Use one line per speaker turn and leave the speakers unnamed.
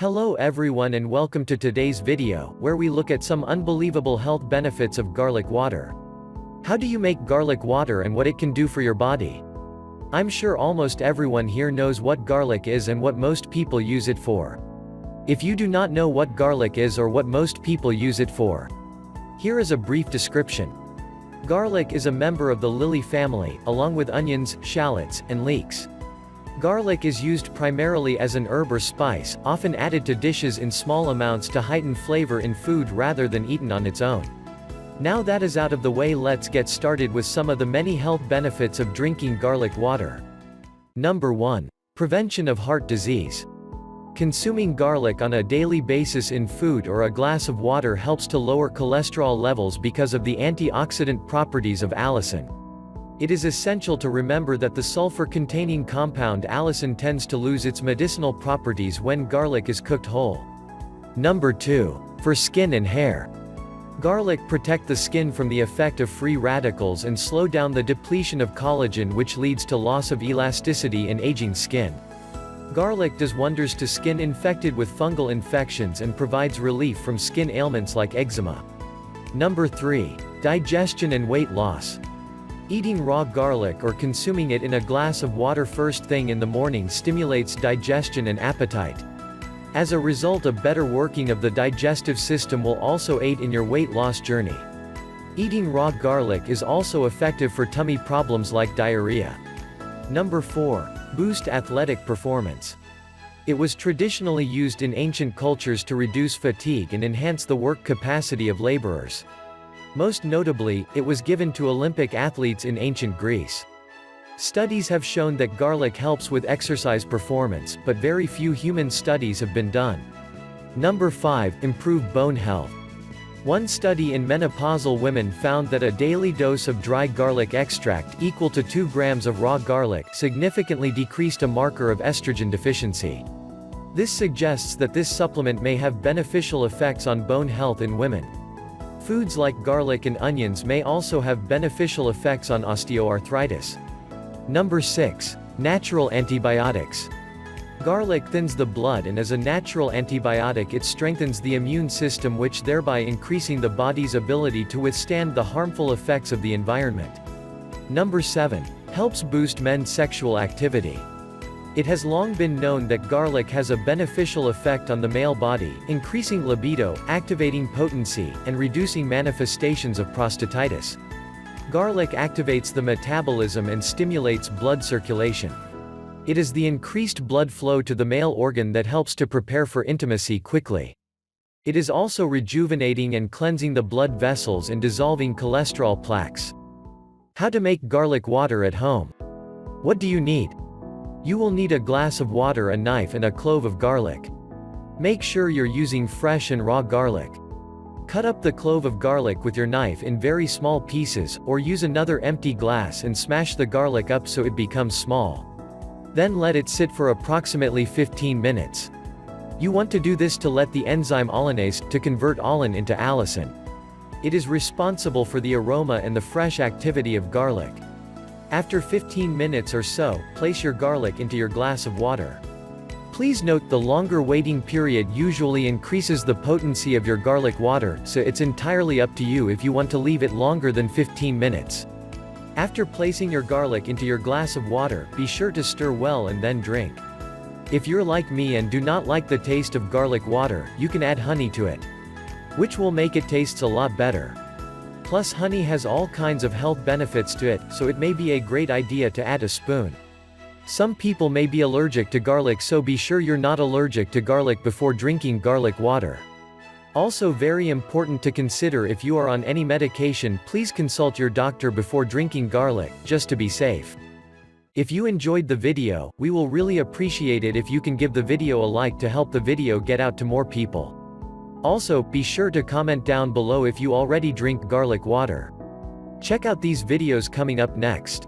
Hello everyone and welcome to today's video, where we look at some unbelievable health benefits of garlic water. How do you make garlic water and what it can do for your body? I'm sure almost everyone here knows what garlic is and what most people use it for. If you do not know what garlic is or what most people use it for, here is a brief description. Garlic is a member of the lily family, along with onions, shallots, and leeks. Garlic is used primarily as an herb or spice, often added to dishes in small amounts to heighten flavor in food rather than eaten on its own. Now that is out of the way, let's get started with some of the many health benefits of drinking garlic water. Number 1. Prevention of heart disease. Consuming garlic on a daily basis in food or a glass of water helps to lower cholesterol levels because of the antioxidant properties of allicin. It is essential to remember that the sulfur-containing compound allicin tends to lose its medicinal properties when garlic is cooked whole. Number 2. For skin and hair. Garlic protects the skin from the effect of free radicals and slow down the depletion of collagen, which leads to loss of elasticity in aging skin. Garlic does wonders to skin infected with fungal infections and provides relief from skin ailments like eczema. Number 3. Digestion and weight loss. Eating raw garlic or consuming it in a glass of water first thing in the morning stimulates digestion and appetite. As a result, a better working of the digestive system will also aid in your weight loss journey. Eating raw garlic is also effective for tummy problems like diarrhea. Number 4. Boost athletic performance. It was traditionally used in ancient cultures to reduce fatigue and enhance the work capacity of laborers. Most notably, it was given to Olympic athletes in ancient Greece. Studies have shown that garlic helps with exercise performance, but very few human studies have been done. Number 5. Improve bone health. One study in menopausal women found that a daily dose of dry garlic extract equal to 2 grams of raw garlic significantly decreased a marker of estrogen deficiency. This suggests that this supplement may have beneficial effects on bone health in women. Foods like garlic and onions may also have beneficial effects on osteoarthritis. Number 6. Natural antibiotics. Garlic thins the blood, and as a natural antibiotic it strengthens the immune system, which thereby increasing the body's ability to withstand the harmful effects of the environment. Number 7. Helps boost men's sexual activity. It has long been known that garlic has a beneficial effect on the male body, increasing libido, activating potency, and reducing manifestations of prostatitis. Garlic activates the metabolism and stimulates blood circulation. It is the increased blood flow to the male organ that helps to prepare for intimacy quickly. It is also rejuvenating and cleansing the blood vessels and dissolving cholesterol plaques. How to make garlic water at home. What do you need? You will need a glass of water, a knife, and a clove of garlic. Make sure you're using fresh and raw garlic. Cut up the clove of garlic with your knife in very small pieces, or use another empty glass and smash the garlic up so it becomes small. Then let it sit for approximately 15 minutes. You want to do this to let the enzyme allinase to convert allin into allicin. It is responsible for the aroma and the fresh activity of garlic. After 15 minutes or so, place your garlic into your glass of water. Please note the longer waiting period usually increases the potency of your garlic water, so it's entirely up to you if you want to leave it longer than 15 minutes. After placing your garlic into your glass of water, be sure to stir well and then drink. If you're like me and do not like the taste of garlic water, you can add honey to it, which will make it taste a lot better. Plus, honey has all kinds of health benefits to it, so it may be a great idea to add a spoon. Some people may be allergic to garlic, so be sure you're not allergic to garlic before drinking garlic water. Also very important to consider, if you are on any medication, please consult your doctor before drinking garlic, just to be safe. If you enjoyed the video, we will really appreciate it if you can give the video a like to help the video get out to more people. Also, be sure to comment down below if you already drink garlic water. Check out these videos coming up next.